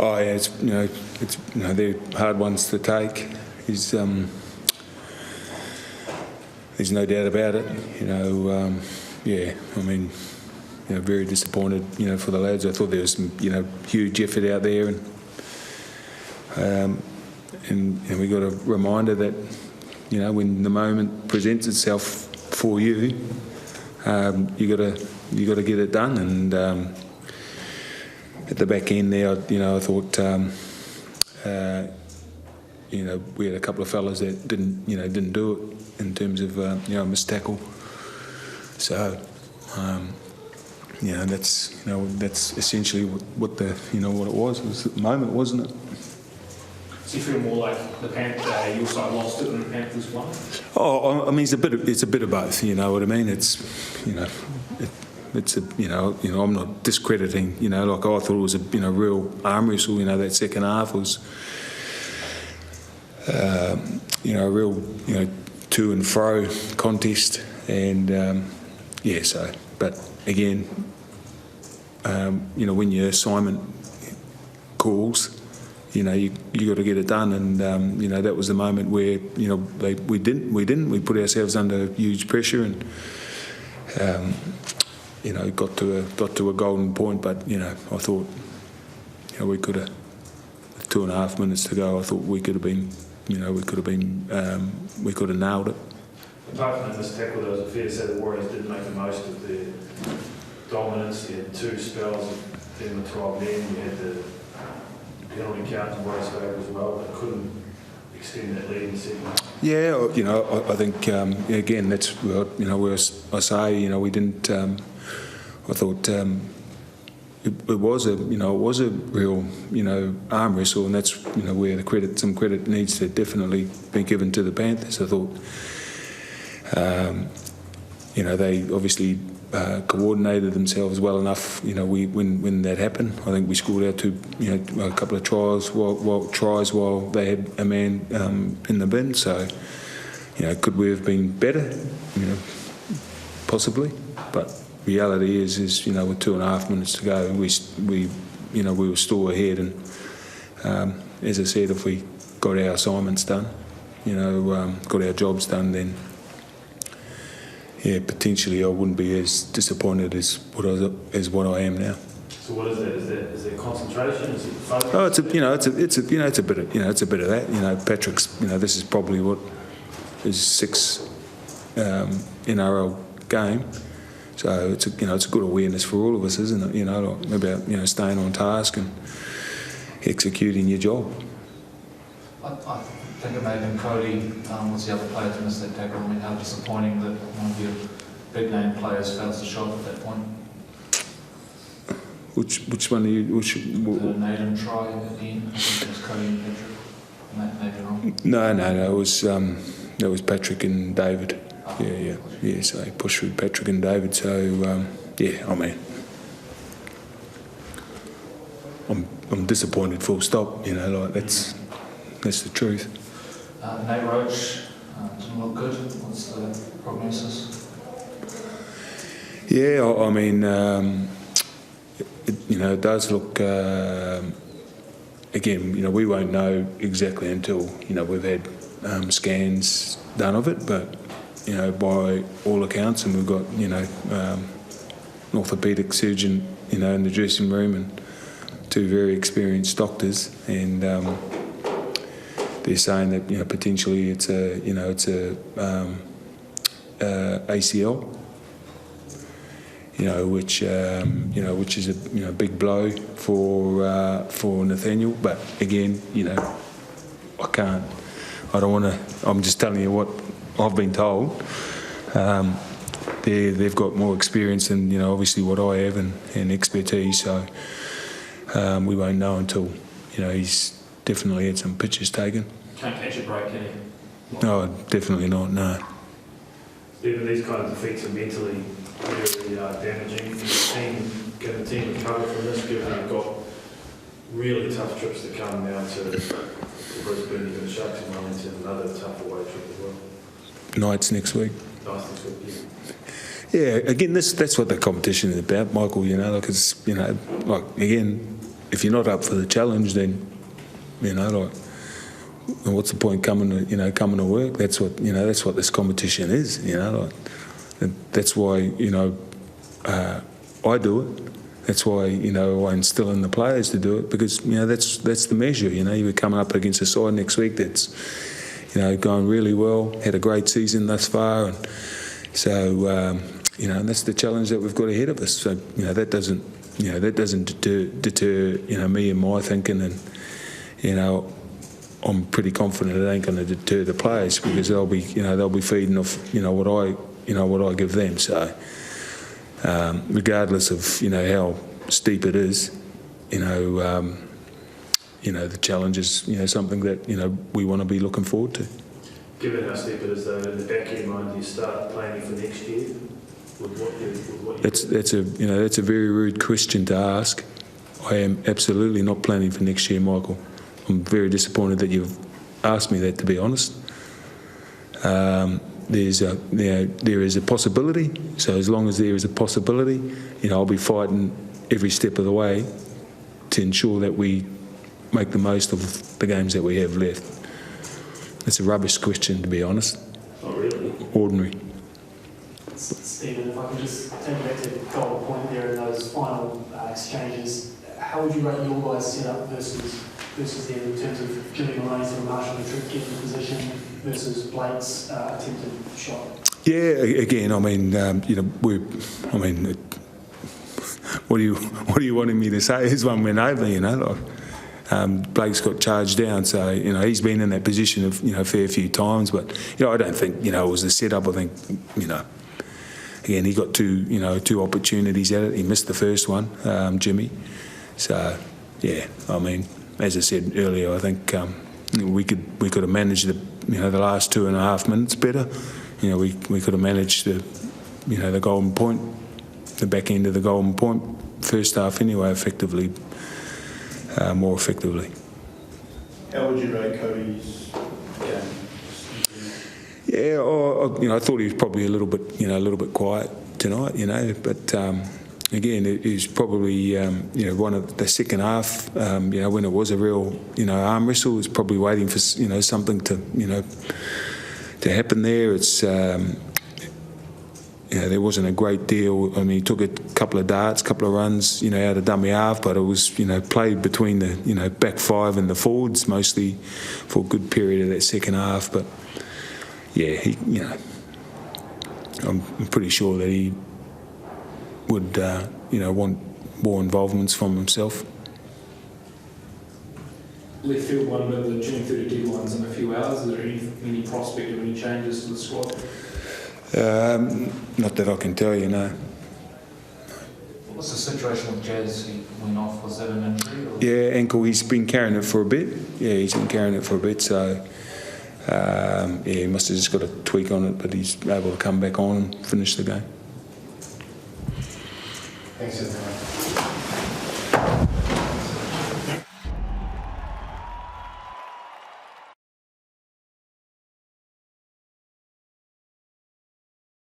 Oh yeah, they're hard ones to take. There's no doubt about it. Very disappointed. For the lads, I thought there was some huge effort out there, and we got a reminder that when the moment presents itself for you, you got to get it done. And at the back end there, I thought we had a couple of fellas that didn't do it in terms of missed tackle. So that's essentially what it was. It was the moment, wasn't it? Do you feel more like your side lost it and the Panthers won? Oh, I mean, it's a bit of both. You know what I mean? It's I'm not discrediting. I thought it was a real arm wrestle. That second half was a real to and fro contest, and But again, when your assignment calls, you got to get it done, and that was the moment where we put ourselves under huge pressure, and got to a golden point. But I thought we could have 2.5 minutes to go. I thought we could have been we could have nailed it. Apart from this tackle, there was a fair to say the Warriors didn't make the most of their dominance. You had 2 spells of them at 12 men. You had the penalty count in Warriors' favour as well, but couldn't extend that lead in the second half. Yeah, I think again that's where I say we didn't. I thought it was a real arm wrestle, and that's where some credit needs to definitely be given to the Panthers. I thought they obviously coordinated themselves well enough. When that happened, I think we scored out a couple of tries while they had a man in the bin. So could we have been better? Possibly, but reality is with 2.5 minutes to go, we were still ahead, and as I said, if we got our assignments done, got our jobs done, then potentially I wouldn't be as disappointed as what I am now. So what is that? Is there concentration? Is it focus? Oh, it's a bit of that. Patrick's. This is probably what his 6th NRL game. So it's a good awareness for all of us, isn't it? About staying on task and executing your job. I think it may have been Cody was the other player to miss that tackle. I mean, how disappointing that one of your big name players fails the shot at that point. Which one are you? The Naden try at the end. I think it was Cody and Patrick. Maybe wrong. No. It was Patrick and David. Yeah. So he pushed through Patrick and David. So I'm disappointed. Full stop. That's the truth. Nate Roach didn't look good. What's the prognosis? Yeah, I mean, it does look. Again, we won't know exactly until we've had scans done of it, but. By all accounts, and we've got, an orthopaedic surgeon, in the dressing room, and 2 very experienced doctors, and they're saying that, potentially it's a ACL, which is a big blow for Nathaniel. But again, I don't want to. I'm just telling you what I've been told. They've got more experience than obviously what I have and expertise. So we won't know until he's definitely had some pictures taken. Can't catch a break, can he? No, definitely not. No. Even these kind of defeats are mentally very damaging. Can the team recover from this? Given they've got really tough trips to come now to Brisbane, you've got Sharks and Wellington, another tough away trip as well. Knights next week. Yeah, again, that's what the competition is about, Michael. Again, if you're not up for the challenge, then what's the point coming to work? That's what that's what this competition is. That's why I do it. That's why I instill in the players to do it, because that's the measure. You're coming up against a side next week that's going really well, had a great season thus far, and so that's the challenge that we've got ahead of us. So that doesn't deter me and my thinking, and I'm pretty confident it ain't going to deter the players, because they'll be feeding off what I give them. So regardless of how steep it is, the challenge is something that we want to be looking forward to. Given how steep it is, though, in the back of your mind, do you start planning for next year with what you that's a very rude question to ask. I am absolutely not planning for next year, Michael. I'm very disappointed that you've asked me that, to be honest. There is a possibility, so as long as there is a possibility, I'll be fighting every step of the way to ensure that we make the most of the games that we have left. It's a rubbish question, to be honest. Not really. Ordinary. Stephen, if I can just take you back to the goal point there in those final exchanges, how would you rate your guys' setup versus them in terms of giving away to Marshall and Tripp getting position versus Blake's attempted shot? Yeah, again, what are you wanting me to say? This one went over, Blake's got charged down, so he's been in that position a fair few times, but I don't think it was the setup. I think again, he got two opportunities at it. He missed the first one, Jimmy. So yeah, as I said earlier, I think we could have managed the last 2.5 minutes better. We could have managed the golden point, the back end of the golden point, first half anyway, more effectively. How would you rate Cody's game? Yeah, I thought he was probably a little bit quiet tonight, but again, it was probably one of the second half, when it was a real arm wrestle, was probably waiting for something to happen there. It's there wasn't a great deal. He took a couple of darts, couple of runs, out of dummy half, but it was, played between the back five and the forwards mostly for a good period of that second half. But yeah, I'm pretty sure that he would, want more involvements from himself. Left field won over the June 30 deadlines in a few hours. Is there any prospect of any changes to the squad? Not that I can tell you, no. What's the situation with Jazz? He went off, was that an injury? Or? Yeah, ankle, he's been carrying it for a bit. So he must have just got a tweak on it, but he's able to come back on and finish the game. Thanks, everyone.